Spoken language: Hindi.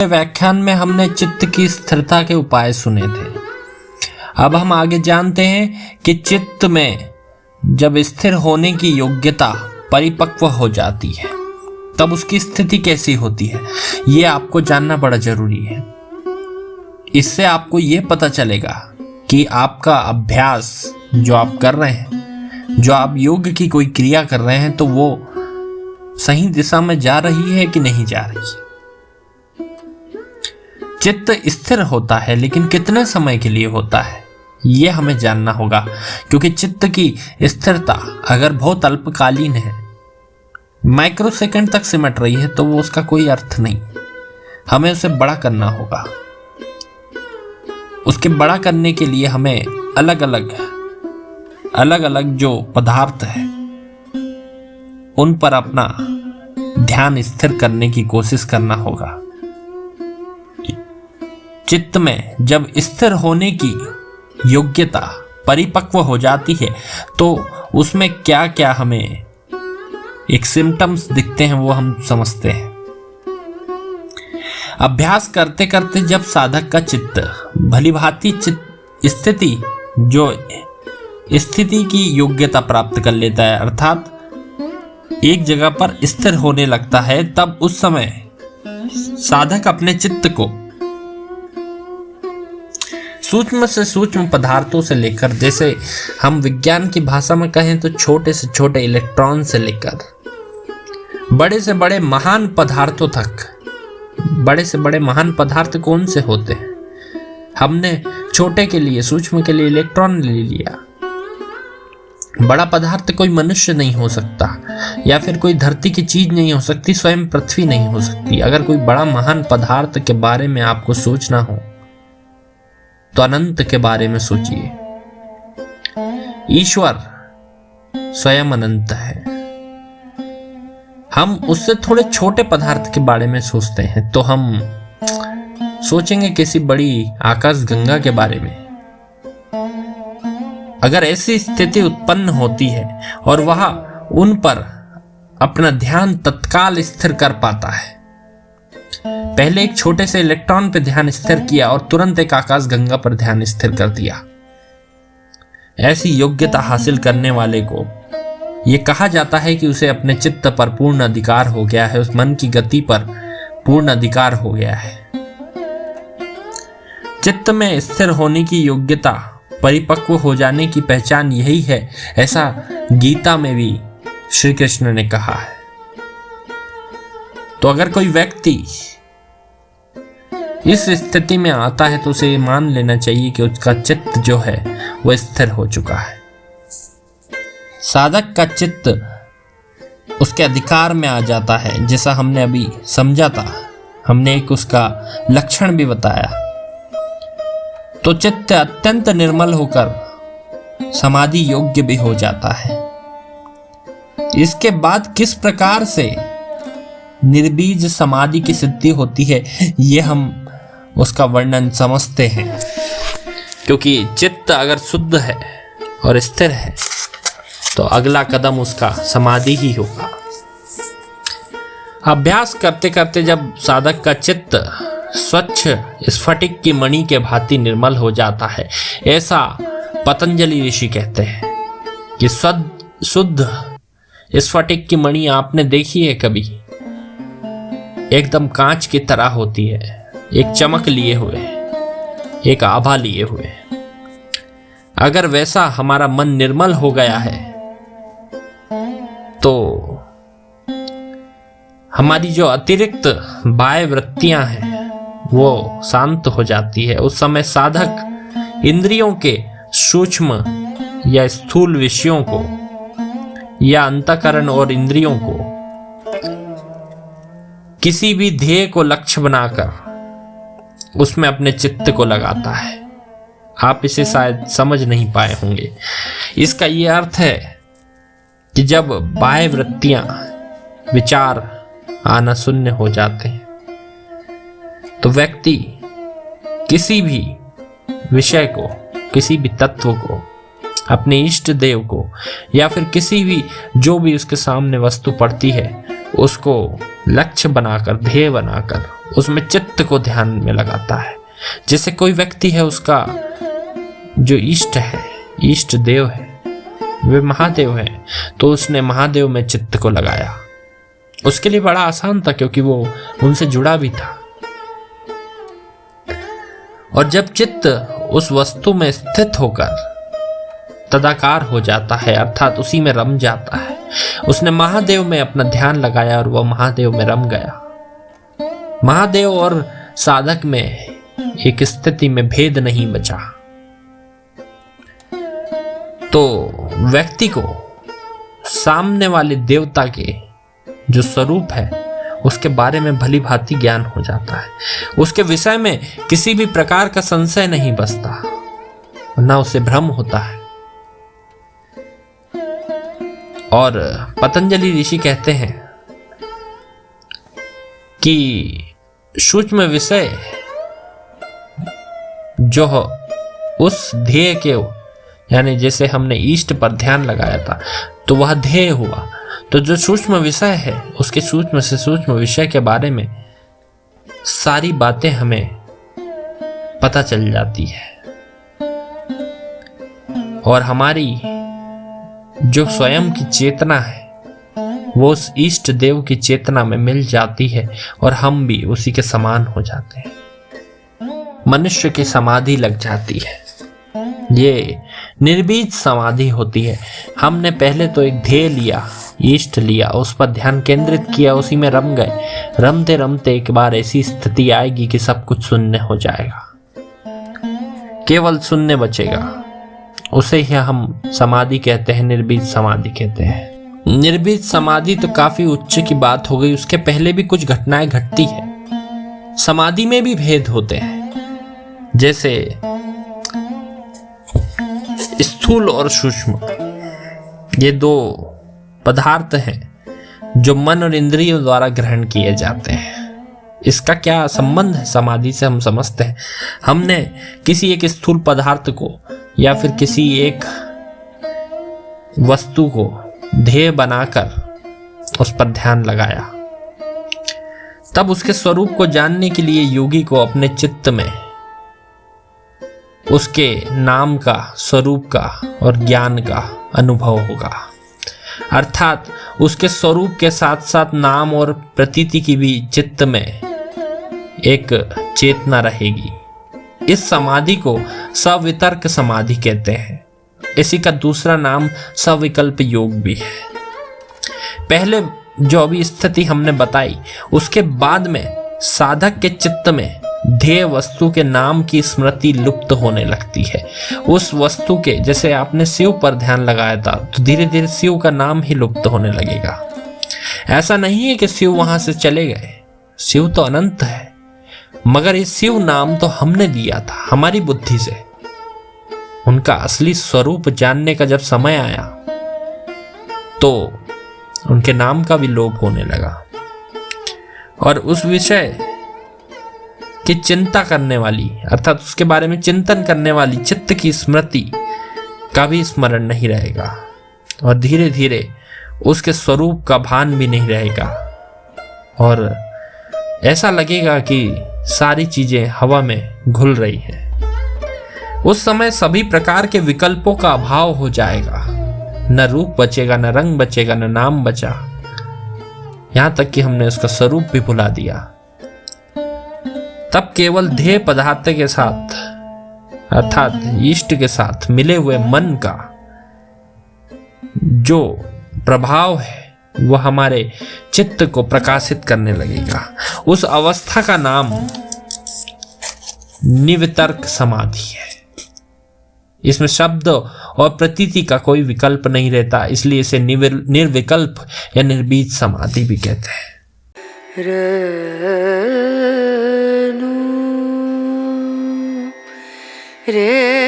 व्याख्यान में हमने चित्त की स्थिरता के उपाय सुने थे। अब हम आगे जानते हैं कि चित्त में जब स्थिर होने की योग्यता परिपक्व हो जाती है तब उसकी स्थिति कैसी होती है, ये आपको जानना बड़ा जरूरी है। इससे आपको ये पता चलेगा कि आपका अभ्यास जो आप कर रहे हैं, जो आप योग की कोई क्रिया कर रहे हैं, तो वो सही दिशा में जा रही है कि नहीं जा रही है। चित्त स्थिर होता है, लेकिन कितने समय के लिए होता है ये हमें जानना होगा, क्योंकि चित्त की स्थिरता अगर बहुत अल्पकालीन है, माइक्रो सेकंड तक सिमट रही है, तो वो उसका कोई अर्थ नहीं। हमें उसे बड़ा करना होगा। उसके बड़ा करने के लिए हमें अलग अलग जो पदार्थ है उन पर अपना ध्यान स्थिर करने की कोशिश करना होगा। चित्त में जब स्थिर होने की योग्यता परिपक्व हो जाती है तो उसमें क्या क्या हमें एक सिम्टम्स दिखते हैं वो हम समझते हैं। अभ्यास करते करते जब साधक का चित्त भलीभांति स्थिति की योग्यता प्राप्त कर लेता है, अर्थात एक जगह पर स्थिर होने लगता है, तब उस समय साधक अपने चित्त को सूक्ष्म से सूक्ष्म पदार्थों से लेकर, जैसे हम विज्ञान की भाषा में कहें तो छोटे से छोटे इलेक्ट्रॉन से लेकर बड़े से बड़े महान पदार्थों तक। बड़े से बड़े महान पदार्थ कौन से होते हैं? हमने छोटे के लिए, सूक्ष्म के लिए इलेक्ट्रॉन ले लिया। बड़ा पदार्थ कोई मनुष्य नहीं हो सकता, या फिर कोई धरती की चीज नहीं हो सकती, स्वयं पृथ्वी नहीं हो सकती। अगर कोई बड़ा महान पदार्थ के बारे में आपको सोचना हो तो अनंत के बारे में सोचिए। ईश्वर स्वयं अनंत है। हम उससे थोड़े छोटे पदार्थ के बारे में सोचते हैं तो हम सोचेंगे किसी बड़ी आकाश गंगा के बारे में। अगर ऐसी स्थिति उत्पन्न होती है और वह उन पर अपना ध्यान तत्काल स्थिर कर पाता है, पहले एक छोटे से इलेक्ट्रॉन पर ध्यान स्थिर किया और तुरंत एक आकाश गंगा पर ध्यान स्थिर कर दिया, ऐसी योग्यता हासिल करने वाले को यह कहा जाता है कि उसे अपने चित्त पर पूर्ण अधिकार हो गया है, उस मन की गति पर पूर्ण अधिकार हो गया है। चित्त में स्थिर होने की योग्यता परिपक्व हो जाने की पहचान यही है, ऐसा गीता में भी श्री कृष्ण ने कहा है। तो अगर कोई व्यक्ति इस स्थिति में आता है तो उसे मान लेना चाहिए कि उसका चित्त जो है वह स्थिर हो चुका है। साधक का चित्त उसके अधिकार में आ जाता है, जैसा हमने अभी समझा था। हमने एक उसका लक्षण भी बताया। तो चित्त अत्यंत निर्मल होकर समाधि योग्य भी हो जाता है। इसके बाद किस प्रकार से निर्बीज समाधि की सिद्धि होती है, ये हम उसका वर्णन समझते हैं। क्योंकि चित्त अगर शुद्ध है और स्थिर है तो अगला कदम उसका समाधि ही होगा। अभ्यास करते करते जब साधक का चित्त स्वच्छ स्फटिक की मणि के भांति निर्मल हो जाता है, ऐसा पतंजलि ऋषि कहते हैं कि शुद्ध स्फटिक की मणि आपने देखी है कभी? एकदम कांच की तरह होती है, एक चमक लिए हुए, एक आभा लिए हुए। अगर वैसा हमारा मन निर्मल हो गया है तो हमारी जो अतिरिक्त बाह्य वृत्तियां हैं वो शांत हो जाती है। उस समय साधक इंद्रियों के सूक्ष्म या स्थूल विषयों को या अंतःकरण और इंद्रियों को किसी भी ध्येय को लक्ष्य बनाकर उसमें अपने चित्त को लगाता है। आप इसे शायद समझ नहीं पाए होंगे। इसका यह अर्थ है कि जब बाह्य वृत्तियां, विचार आना शून्य हो जाते हैं तो व्यक्ति किसी भी विषय को, किसी भी तत्व को, अपने इष्ट देव को या फिर किसी भी जो भी उसके सामने वस्तु पड़ती है उसको लक्ष्य बनाकर, ध्येय बनाकर उसमें चित्त चित्त को ध्यान में लगाता है। जैसे कोई व्यक्ति है, उसका जो इष्ट है, इष्ट देव है, वे महादेव है, तो उसने महादेव में चित्त को लगाया। उसके लिए बड़ा आसान था क्योंकि वो उनसे जुड़ा भी था। और जब चित्त उस वस्तु में स्थित होकर तदाकार हो जाता है, अर्थात उसी में रम जाता है, उसने महादेव में अपना ध्यान लगाया और वह महादेव में रम गया। महादेव और साधक में एक स्थिति में भेद नहीं बचा। तो व्यक्ति को सामने वाले देवता के जो स्वरूप है उसके बारे में भली भांति ज्ञान हो जाता है। उसके विषय में किसी भी प्रकार का संशय नहीं बचता, ना उसे भ्रम होता है। और पतंजलि ऋषि कहते हैं कि सूक्ष्म विषय जो उस ध्येय के, यानी जैसे हमने इष्ट पर ध्यान लगाया था तो वह ध्येय हुआ, तो जो सूक्ष्म विषय है उसके सूक्ष्म से सूक्ष्म विषय के बारे में सारी बातें हमें पता चल जाती है। और हमारी जो स्वयं की चेतना है वो उस इष्ट देव की चेतना में मिल जाती है और हम भी उसी के समान हो जाते हैं। मनुष्य की समाधि लग जाती है। ये निर्बीज समाधि होती है। हमने पहले तो एक ध्येय लिया, इष्ट लिया, उस पर ध्यान केंद्रित किया, उसी में रम गए। रमते रमते एक बार ऐसी स्थिति आएगी कि सब कुछ शून्य हो जाएगा, केवल शून्य बचेगा। उसे ही हम समाधि कहते हैं, निर्बीज समाधि कहते हैं। निर्बीज समाधि तो काफी उच्च की बात हो गई। उसके पहले भी कुछ घटनाएं घटती है। समाधि में भी भेद होते हैं, जैसे स्थूल और सूक्ष्म, ये दो पदार्थ हैं जो मन और इंद्रियों द्वारा ग्रहण किए जाते हैं। इसका क्या संबंध है समाधि से हम समझते हैं। हमने किसी एक स्थूल पदार्थ को या फिर किसी एक वस्तु को ध्येय बनाकर उस पर ध्यान लगाया, तब उसके स्वरूप को जानने के लिए योगी को अपने चित्त में उसके नाम का, स्वरूप का और ज्ञान का अनुभव होगा। अर्थात उसके स्वरूप के साथ साथ नाम और प्रतीति की भी चित्त में एक चेतना रहेगी। इस समाधि को सवितर्क समाधि कहते हैं। इसी का दूसरा नाम सविकल्प योग भी है। पहले जो अभी स्थिति हमने बताई, उसके बाद में साधक के चित्त में ध्येय वस्तु के नाम की स्मृति लुप्त होने लगती है। उस वस्तु के, जैसे आपने शिव पर ध्यान लगाया था, तो धीरे धीरे शिव का नाम ही लुप्त होने लगेगा। ऐसा नहीं है कि शिव वहां से चले गए, शिव तो अनंत है, मगर ये शिव नाम तो हमने दिया था हमारी बुद्धि से। उनका असली स्वरूप जानने का जब समय आया तो उनके नाम का भी लोप होने लगा। और उस विषय की चिंता करने वाली, अर्थात उसके बारे में चिंतन करने वाली चित्त की स्मृति का भी स्मरण नहीं रहेगा और धीरे धीरे उसके स्वरूप का भान भी नहीं रहेगा और ऐसा लगेगा कि सारी चीजें हवा में घुल रही हैं। उस समय सभी प्रकार के विकल्पों का अभाव हो जाएगा। न रूप बचेगा, न रंग बचेगा, न नाम बचा, यहां तक कि हमने उसका स्वरूप भी भुला दिया। तब केवल ध्येय पदार्थ के साथ, अर्थात इष्ट के साथ मिले हुए मन का जो प्रभाव है वह हमारे चित्त को प्रकाशित करने लगेगा। उस अवस्था का नाम निवितर्क समाधि है। इसमें शब्द और प्रतीति का कोई विकल्प नहीं रहता, इसलिए इसे निर्विकल्प या निर्बीज समाधि भी कहते हैं। रे